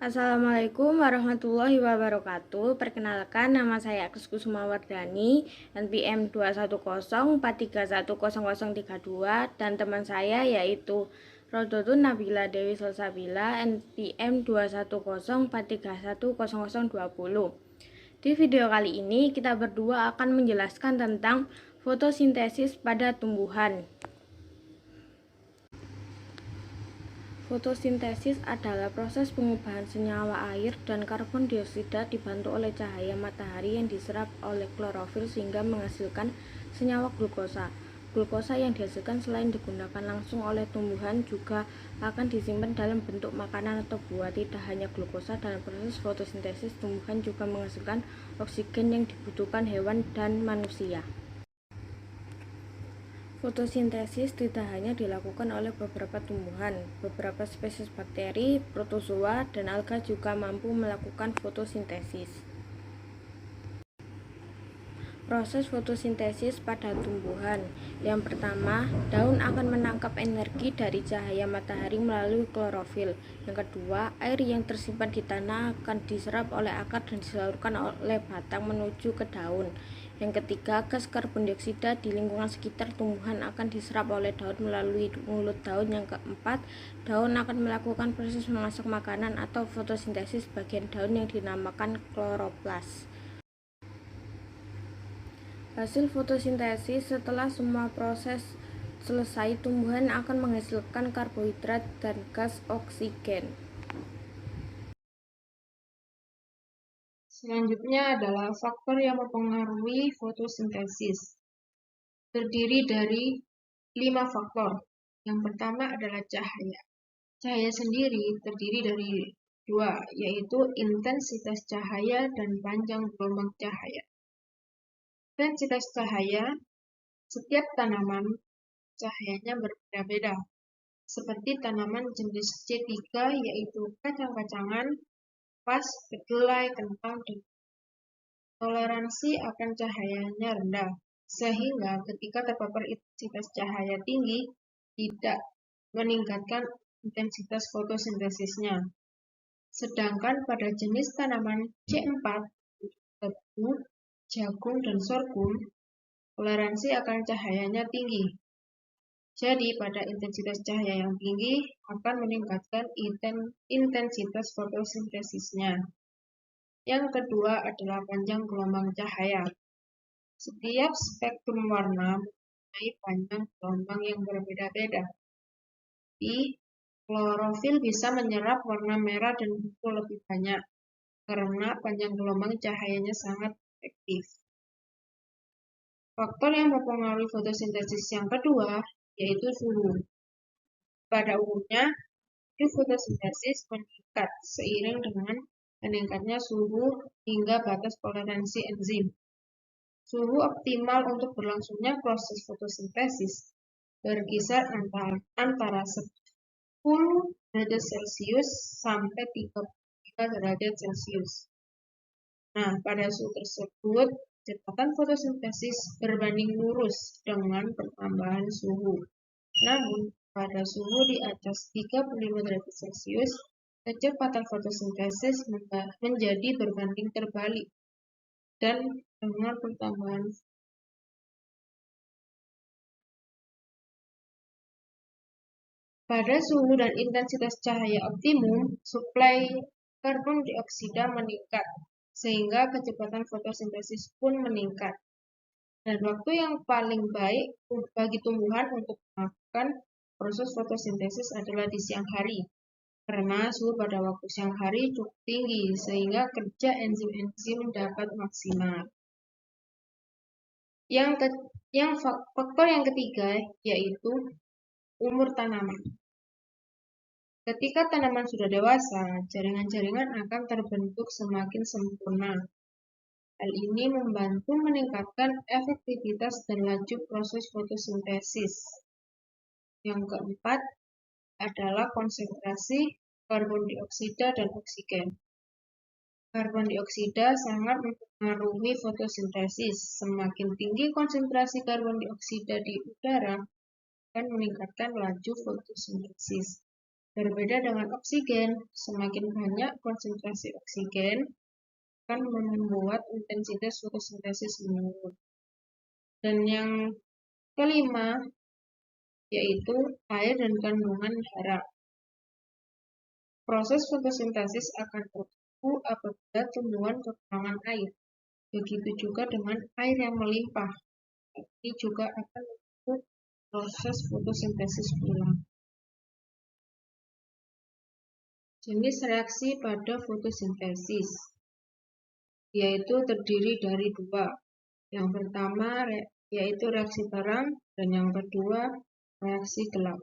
Assalamualaikum warahmatullahi wabarakatuh. Perkenalkan, nama saya Agus Kusumawardani, NPM 21043100032, dan teman saya yaitu Rodotun Nabila Dewi Salsabila, NPM 21043100020. Di video kali ini kita berdua akan menjelaskan tentang fotosintesis pada tumbuhan. Fotosintesis adalah proses pengubahan senyawa air dan karbon dioksida dibantu oleh cahaya matahari yang diserap oleh klorofil sehingga menghasilkan senyawa glukosa. Glukosa yang dihasilkan selain digunakan langsung oleh tumbuhan juga akan disimpan dalam bentuk makanan atau buah. Tidak hanya glukosa, dalam proses fotosintesis tumbuhan juga menghasilkan oksigen yang dibutuhkan hewan dan manusia. Fotosintesis tidak hanya dilakukan oleh beberapa tumbuhan, beberapa spesies bakteri, protozoa, dan alga juga mampu melakukan fotosintesis. Proses fotosintesis pada tumbuhan. Yang pertama, daun akan menangkap energi dari cahaya matahari melalui klorofil. Yang kedua, air yang tersimpan di tanah akan diserap oleh akar dan disalurkan oleh batang menuju ke daun. Yang ketiga, gas karbon dioksida di lingkungan sekitar tumbuhan akan diserap oleh daun melalui mulut daun. Yang keempat, daun akan melakukan proses memasak makanan atau fotosintesis bagian daun yang dinamakan kloroplas. Hasil fotosintesis: setelah semua proses selesai, tumbuhan akan menghasilkan karbohidrat dan gas oksigen. Selanjutnya adalah faktor yang mempengaruhi fotosintesis. Terdiri dari 5 faktor. Yang pertama adalah cahaya. Cahaya sendiri terdiri dari 2, yaitu intensitas cahaya dan panjang gelombang cahaya. Intensitas cahaya, setiap tanaman cahayanya berbeda-beda, seperti tanaman jenis C3 yaitu kacang-kacangan, pas, kedelai, kentang, dan toleransi akan cahayanya rendah, sehingga ketika terpapar intensitas cahaya tinggi, tidak meningkatkan intensitas fotosintesisnya. Sedangkan pada jenis tanaman C4, tebu, jagung, dan sorghum, toleransi akan cahayanya tinggi. Jadi, pada intensitas cahaya yang tinggi akan meningkatkan intensitas fotosintesisnya. Yang kedua adalah panjang gelombang cahaya. Setiap spektrum warna mempunyai panjang gelombang yang berbeda-beda. Klorofil bisa menyerap warna merah dan biru lebih banyak karena panjang gelombang cahayanya sangat efektif. Faktor yang mempengaruhi fotosintesis yang kedua yaitu suhu. Pada umumnya, fotosintesis meningkat seiring dengan meningkatnya suhu hingga batas toleransi enzim. Suhu optimal untuk berlangsungnya proses fotosintesis berkisar antara 10 derajat Celcius sampai 33 derajat Celcius. Nah, pada suhu tersebut, kecepatan fotosintesis berbanding lurus dengan pertambahan suhu. Namun, pada suhu di atas 35 derajat Celcius, kecepatan fotosintesis menjadi berbanding terbalik dan dengan pertambahan pada suhu dan intensitas cahaya optimum, suplai karbon dioksida meningkat, sehingga kecepatan fotosintesis pun meningkat. Dan waktu yang paling baik bagi tumbuhan untuk melakukan proses fotosintesis adalah di siang hari, karena suhu pada waktu siang hari cukup tinggi, sehingga kerja enzim-enzim dapat maksimal. Faktor yang ketiga yaitu umur tanaman. Ketika tanaman sudah dewasa, jaringan-jaringan akan terbentuk semakin sempurna. Hal ini membantu meningkatkan efektivitas dan laju proses fotosintesis. Yang keempat adalah konsentrasi karbon dioksida dan oksigen. Karbon dioksida sangat mempengaruhi fotosintesis. Semakin tinggi konsentrasi karbon dioksida di udara akan meningkatkan laju fotosintesis. Berbeda dengan oksigen, semakin banyak konsentrasi oksigen akan membuat intensitas fotosintesis menurun. Dan yang kelima yaitu air dan kandungan hara. Proses fotosintesis akan terganggu apabila tumbuhan kekurangan air. Begitu juga dengan air yang melimpah. Ini juga akan mengganggu proses fotosintesis ulang. Jenis reaksi pada fotosintesis yaitu terdiri dari dua. Yang pertama yaitu reaksi terang dan yang kedua reaksi gelap.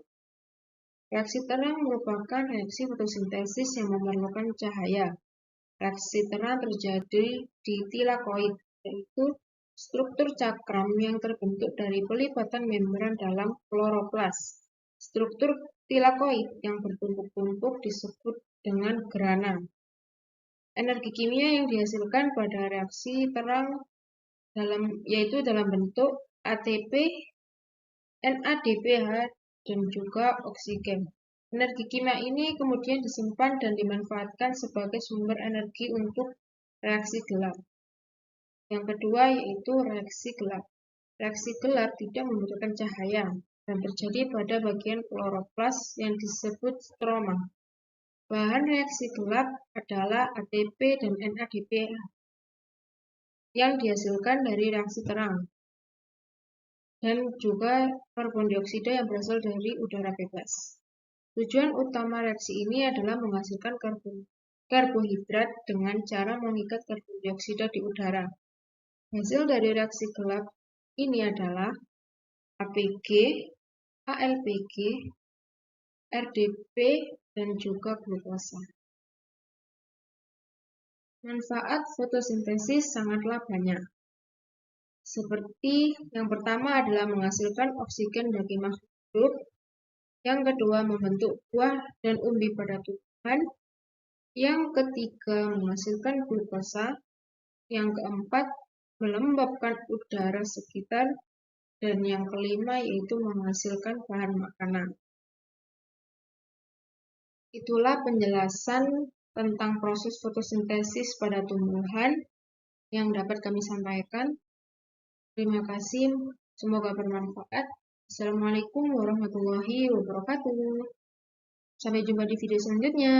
Reaksi terang merupakan reaksi fotosintesis yang memerlukan cahaya. Reaksi terang terjadi di tilakoid, yaitu struktur cakram yang terbentuk dari pelipatan membran dalam kloroplas. Struktur tilakoid yang bertumpuk-tumpuk disebut dengan grana. Energi kimia yang dihasilkan pada reaksi terang yaitu dalam bentuk ATP, NADPH, dan juga oksigen. Energi kimia ini kemudian disimpan dan dimanfaatkan sebagai sumber energi untuk reaksi gelap. Yang kedua yaitu reaksi gelap. Reaksi gelap tidak membutuhkan cahaya dan terjadi pada bagian kloroplas yang disebut stroma. Bahan reaksi gelap adalah ATP dan NADPH yang dihasilkan dari reaksi terang dan juga karbon dioksida yang berasal dari udara bebas. Tujuan utama reaksi ini adalah menghasilkan karbohidrat dengan cara mengikat karbon dioksida di udara. Hasil dari reaksi gelap ini adalah APG, ALPG, RDP, dan juga glukosa. Manfaat fotosintesis sangatlah banyak. Seperti yang pertama adalah menghasilkan oksigen bagi makhluk hidup, yang kedua membentuk buah dan umbi pada tumbuhan, yang ketiga menghasilkan glukosa, yang keempat melembabkan udara sekitar, dan yang kelima yaitu menghasilkan bahan makanan. Itulah penjelasan tentang proses fotosintesis pada tumbuhan yang dapat kami sampaikan. Terima kasih, semoga bermanfaat. Assalamualaikum warahmatullahi wabarakatuh. Sampai jumpa di video selanjutnya.